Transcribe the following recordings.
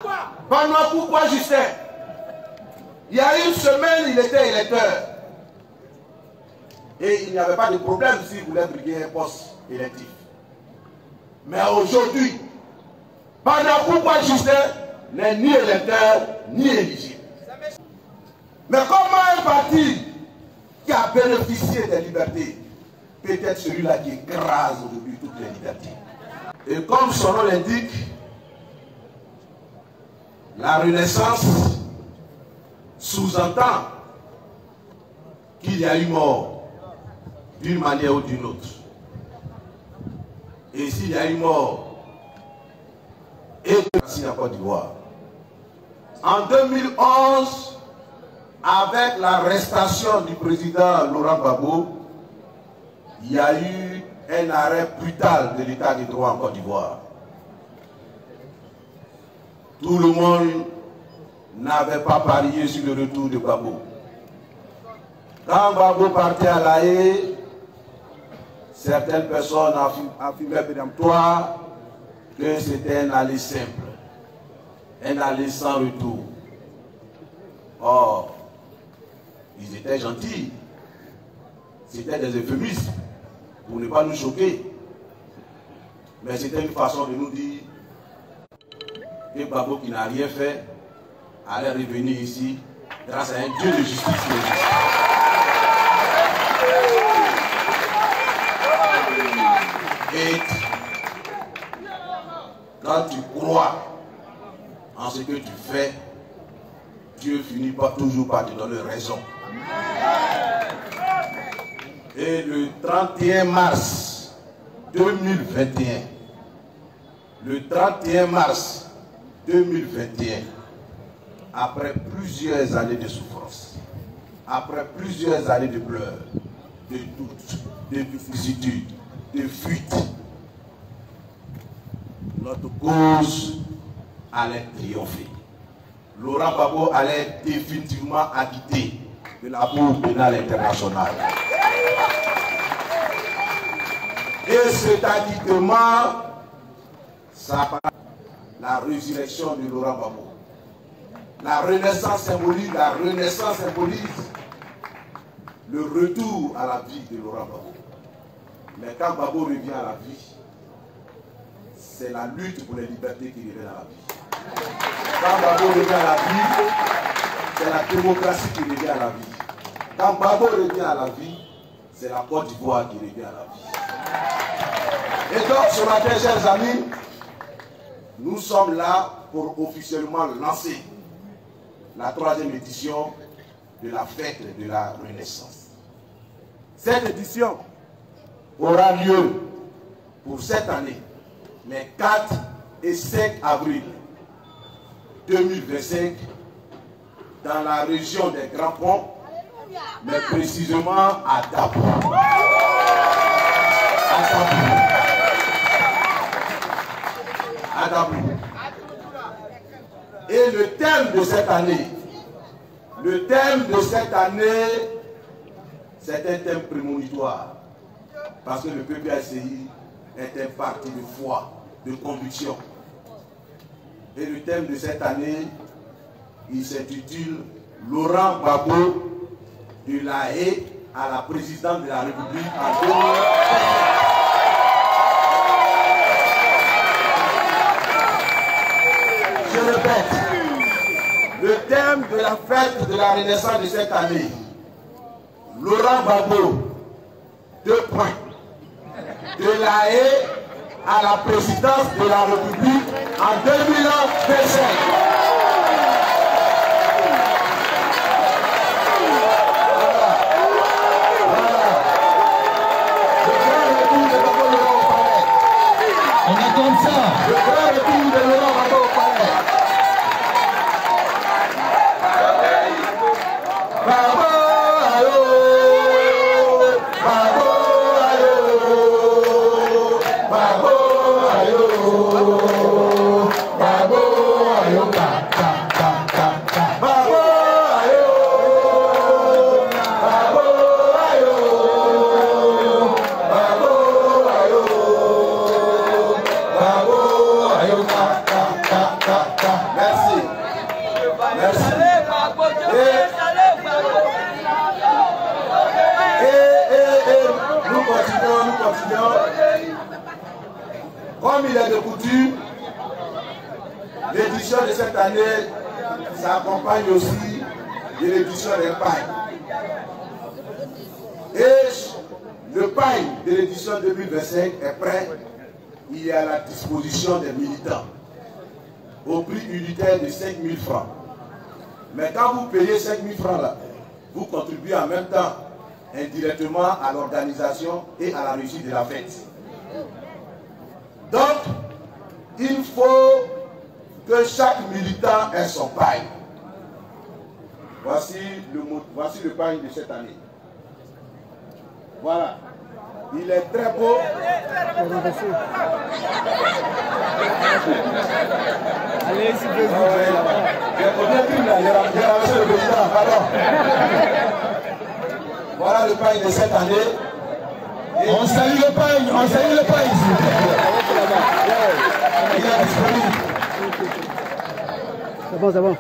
Pendant pourquoi Justin? Il y a une semaine, il était électeur. Et il n'y avait pas de problème s'il voulait briguer un poste électif. Mais aujourd'hui, pendant pourquoi Justin n'est ni électeur, ni éligible. Mais comment un parti qui a bénéficié des libertés peut être celui-là qui écrase aujourd'hui toutes les libertés? Et comme son nom l'indique, la Renaissance sous-entend qu'il y a eu mort d'une manière ou d'une autre. Et s'il y a eu mort et en Côte d'Ivoire, en 2011, avec l'arrestation du président Laurent Gbagbo, il y a eu un arrêt brutal de l'état de droit en Côte d'Ivoire. Tout le monde n'avait pas parié sur le retour de Gbagbo. Quand Gbagbo partait à La Haye, certaines personnes affirmaient péremptoire que c'était un aller simple, un aller sans retour. Or, ils étaient gentils. C'était des euphémismes pour ne pas nous choquer. Mais c'était une façon de nous dire que Gbagbo, qui n'a rien fait, allait revenir ici grâce à un Dieu de justice. Et quand tu crois en ce que tu fais, Dieu finit toujours par te donner raison. Et le 31 mars 2021, le 31 mars 2021, après plusieurs années de souffrance, après plusieurs années de pleurs, de doutes, de vicissitudes, de fuites, notre cause allait triompher. Laurent Gbagbo allait définitivement acquitter de la Cour pénale internationale. Et cet acquittement, ça va la résurrection de Laurent Gbagbo. La renaissance symbolise le retour à la vie de Laurent Gbagbo. Mais quand Gbagbo revient à la vie, c'est la lutte pour les libertés qui revient à la vie. Quand Gbagbo revient à la vie, c'est la démocratie qui revient à la vie. Quand Gbagbo revient à la vie, c'est la Côte d'Ivoire qui revient à la vie. Et donc, ce matin, chers amis, nous sommes là pour officiellement lancer la 3e édition de la fête de la Renaissance. Cette édition aura lieu pour cette année, les 4 et 5 avril 2025, dans la région des Grands Ponts, mais précisément à Dabo. À Dabo. Et le thème de cette année, c'est un thème prémonitoire. Parce que le PPACI est un parti de foi, de conviction. Et le thème de cette année, il s'intitule Laurent Gbagbo de La Haye à la présidence de la République en 2017. Je répète, le thème de la fête de la Renaissance de cette année, Laurent Gbagbo, 2 points. De La Haye à la présidence de la République en 2025. On attend ça. Le grand retour de Laurent Gbagbo au palais. Gbagbo, allô. Gbagbo, allô. Gbagbo, allô. Gbagbo, Merci. Merci. Et nous continuons. Comme il est de coutume, l'édition de cette année s'accompagne aussi de l'édition des pailles. Et le paille de l'édition 2025 est prêt. Il est à la disposition des militants au prix unitaire de 5 000 francs. Mais quand vous payez 5 000 francs là, vous contribuez en même temps indirectement à l'organisation et à la réussite de la fête. Donc, il faut que chaque militant ait son paille. Voici le paille de cette année. Voilà. Il est très beau. Allez, s'il vous plaît. Voilà le paille de cette année. Et On salue le paille, s'il vous plaît. il est disponible. C'est bon.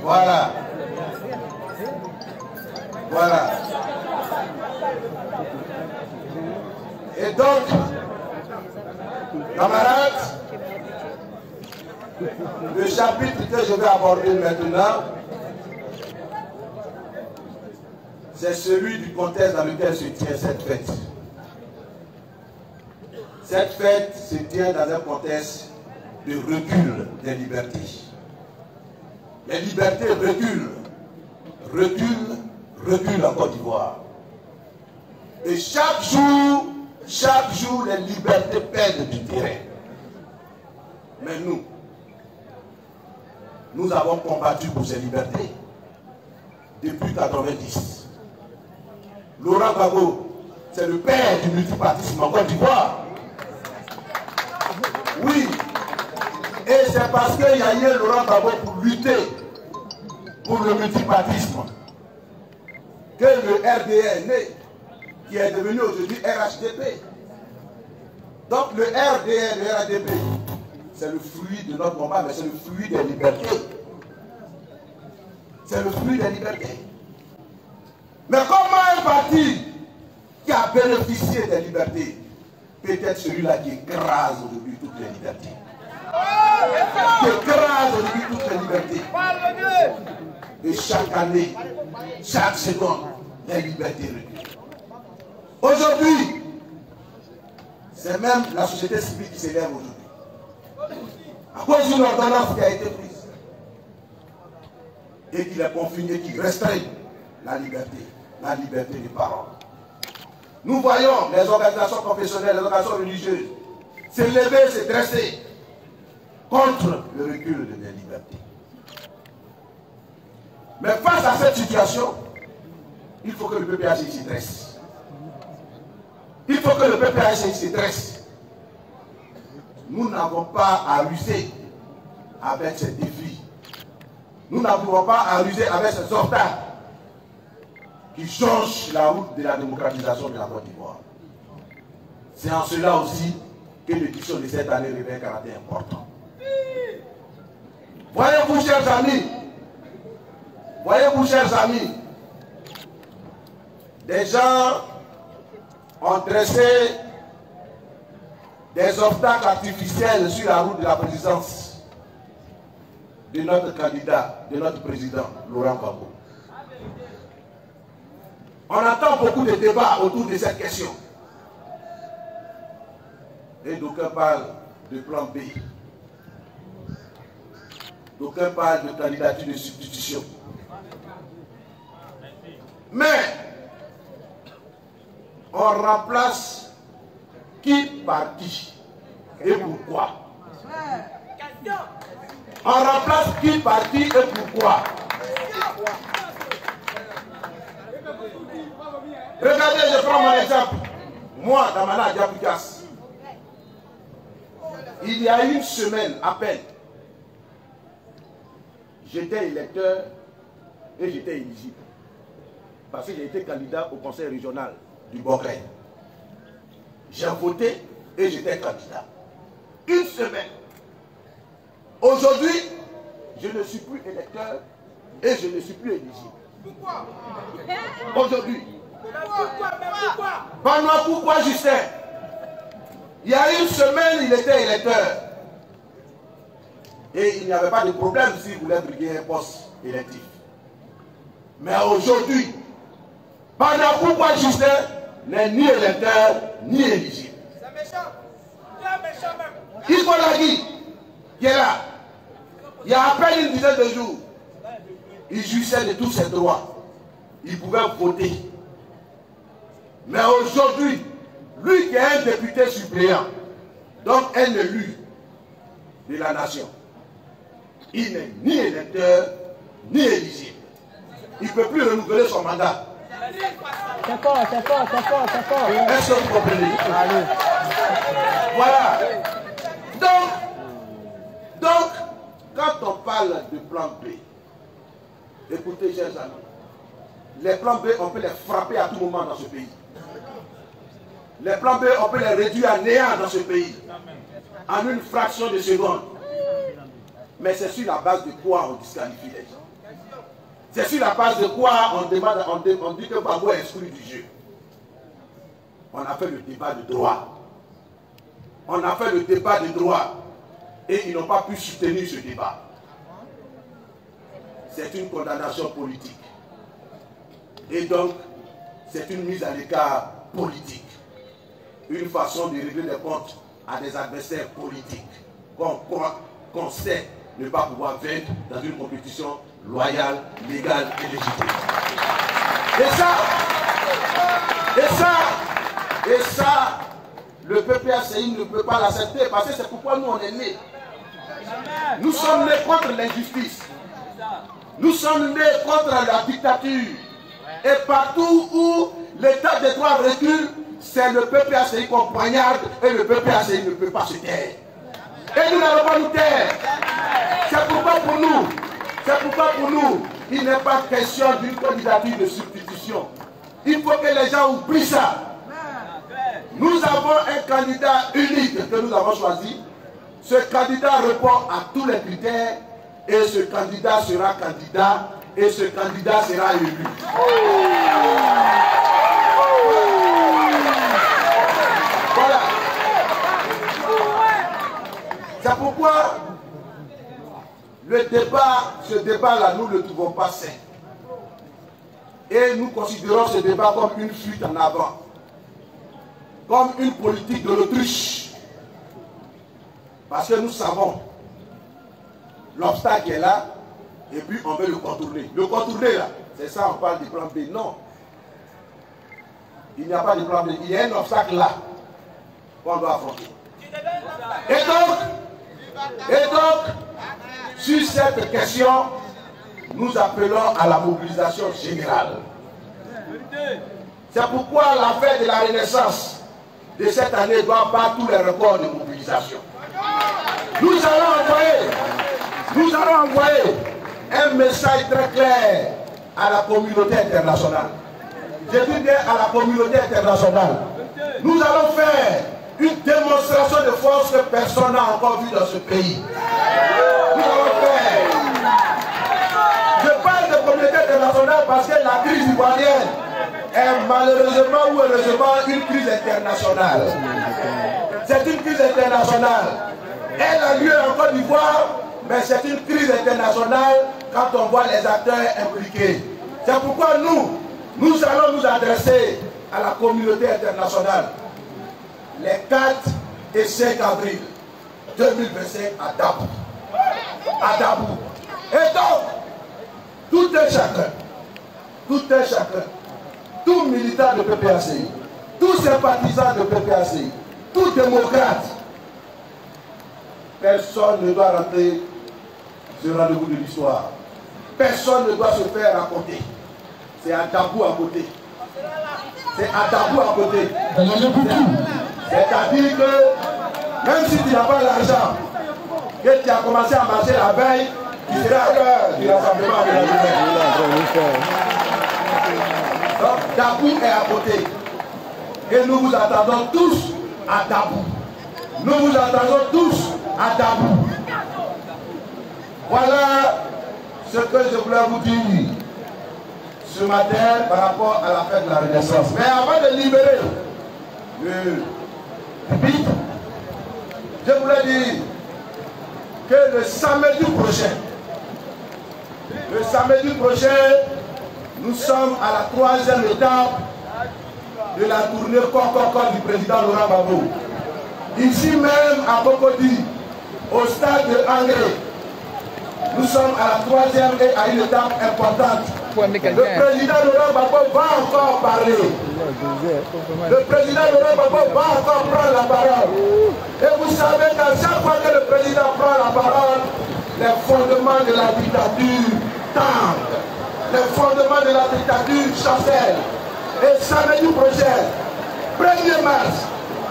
Voilà. Voilà. Et donc, camarades, le chapitre que je vais aborder maintenant, c'est celui du contexte dans lequel se tient cette fête. Cette fête se tient dans un contexte de recul des libertés. Les libertés reculent en Côte d'Ivoire. Et chaque jour, les libertés perdent du terrain. Mais nous avons combattu pour ces libertés depuis 1990. Laurent Gbagbo, c'est le père du multipartisme en Côte d'Ivoire. Oui, et c'est parce qu'il y a eu Laurent Gbagbo pour lutter pour le multipartisme que le RDR est né, qui est devenu aujourd'hui RHDP. Donc le RDR, le RHDP, c'est le fruit de notre combat, mais c'est le fruit des libertés. C'est le fruit des libertés. Mais comment un parti qui a bénéficié des libertés peut être celui-là qui écrase aujourd'hui toutes les libertés? Qui écrase aujourd'hui toutes les libertés. Et chaque année, chaque seconde, les libertés reculent. Aujourd'hui, c'est même la société civile qui s'élève aujourd'hui. À cause d'une ordonnance qui a été prise et qui est confinée, qui restreint la liberté de parole. Nous voyons les organisations professionnelles, les organisations religieuses s'élever, se dresser contre le recul des libertés. Mais face à cette situation, il faut que le PPACI s'y dresse. Il faut que le PPACI s'y dresse. Nous n'avons pas à ruser avec ces défis. Nous n'avons pas à ruser avec ces obstacles qui changent la route de la démocratisation de la Côte d'Ivoire. C'est en cela aussi que l'édition de cette année revêt un caractère important. Voyez-vous, chers amis, des gens ont dressé des obstacles artificiels sur la route de la présidence de notre candidat, de notre président, Laurent Gbagbo. On entend beaucoup de débats autour de cette question. Et d'aucuns parlent de plan B. D'aucuns parlent de candidature de substitution. Mais, on remplace qui par qui et pourquoi? On remplace qui par qui et pourquoi? Regardez, je prends mon exemple. Moi, dans ma Diapoukas, il y a une semaine à peine, j'étais électeur et j'étais éligible. Parce que j'ai été candidat au conseil régional du Boré. J'ai voté et j'étais candidat. Une semaine. Aujourd'hui, je ne suis plus électeur et je ne suis plus éligible. Pourquoi? Aujourd'hui. Pourquoi Justin? Il y a une semaine, il était électeur. Et il n'y avait pas de problème s'il voulait briguer un poste électif. Mais aujourd'hui, pourquoi Justin n'est ni électeur ni éligible? C'est méchant. C'est méchant même. Yves Lagui, qui est là, il y a à peine une dizaine de jours, il jouissait de tous ses droits. Il pouvait voter. Mais aujourd'hui, lui qui est un député suppléant, donc un élu de la nation, il n'est ni électeur ni éligible. Il ne peut plus renouveler son mandat. C'est fort. Est-ce que vous comprenez? Allez. Voilà. Donc, quand on parle de plan B, écoutez, chers amis, les plans B, on peut les frapper à tout moment dans ce pays. Les plans B, on peut les réduire à néant dans ce pays, en une fraction de seconde. Mais c'est sur la base de quoi on disqualifie les gens? C'est sur la base de quoi on dit que Gbagbo est exclu du jeu? On a fait le débat de droit. On a fait le débat de droit. Et ils n'ont pas pu soutenir ce débat. C'est une condamnation politique. Et donc, c'est une mise à l'écart politique. Une façon de régler des comptes à des adversaires politiques qu'on sait ne pas pouvoir vaincre dans une compétition loyale, légale et légitime. Et ça, le PPACI ne peut pas l'accepter parce que c'est pourquoi nous on est nés. Nous sommes nés contre l'injustice. Nous sommes nés contre la dictature. Et partout où l'état de droit recule, c'est le PPACI qu'on poignarde et le PPACI ne peut pas se taire. Et nous n'allons pas nous taire. C'est pourquoi pour nous, il n'est pas question d'une candidature de substitution. Il faut que les gens oublient ça. Nous avons un candidat unique que nous avons choisi. Ce candidat répond à tous les critères et ce candidat sera candidat et ce candidat sera élu. Voilà. C'est pourquoi ce débat-là, nous ne le trouvons pas sain. Et nous considérons ce débat comme une fuite en avant, comme une politique de l'autruche. Parce que nous savons l'obstacle est là, et puis on veut le contourner. Le contourner là, c'est ça, on parle du plan B. Non. Il n'y a pas de plan B. Il y a un obstacle là qu'on doit affronter. Et donc, sur cette question, nous appelons à la mobilisation générale. C'est pourquoi la fête de la Renaissance de cette année doit battre tous les records de mobilisation. Nous allons envoyer un message très clair à la communauté internationale. Je dis bien à la communauté internationale. Nous allons faire une démonstration de force que personne n'a encore vue dans ce pays. Nous allons faire. Je parle de communauté internationale parce que la crise ivoirienne est malheureusement ou heureusement une crise internationale. C'est une crise internationale. Elle a lieu en Côte d'Ivoire, mais c'est une crise internationale quand on voit les acteurs impliqués. C'est pourquoi nous allons nous adresser à la communauté internationale les 4 et 5 avril 2025 à Dabou. Et donc, tout un chacun, tout militant de PPACI, tout sympathisant de PPACI, tout démocrate, personne ne doit rater ce rendez-vous de l'histoire. Personne ne doit se faire raconter. C'est à Dabou à côté. C'est-à-dire que même si tu n'as pas l'argent, que tu as commencé à marcher la veille, tu seras à l'heure du rassemblement de la journée. Donc Dabou est à côté. Et nous vous attendons tous à Dabou. Nous vous attendons tous à Dabou. Voilà ce que je voulais vous dire ce matin par rapport à la fête de la Renaissance. Mais avant de libérer le pupitre, je voulais dire que le samedi prochain, nous sommes à la 3e étape de la tournée Corps du président Laurent Gbagbo. Ici même à Cocody, au stade de Angré, nous sommes à la 3e et à une étape importante. Le président Laurent Gbagbo va encore parler. Le président Laurent Gbagbo va encore prendre la parole. Et vous savez qu'à chaque fois que le président prend la parole, les fondements de la dictature tendent. Les fondements de la dictature chancellent. Et samedi prochain, 1er mars,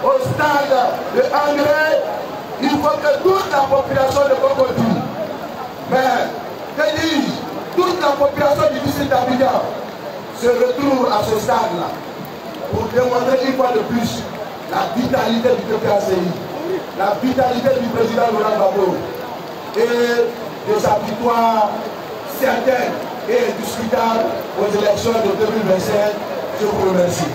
au stade de Angré, il faut que toute la population de Cocody, mais que dis-je, toute la population du district d'Abidjan se retrouve à ce stade-là pour démontrer une fois de plus la vitalité du PPACI, la vitalité du président Laurent Gbagbo et de sa victoire certaine et indiscutable aux élections de 2025. Je vous remercie.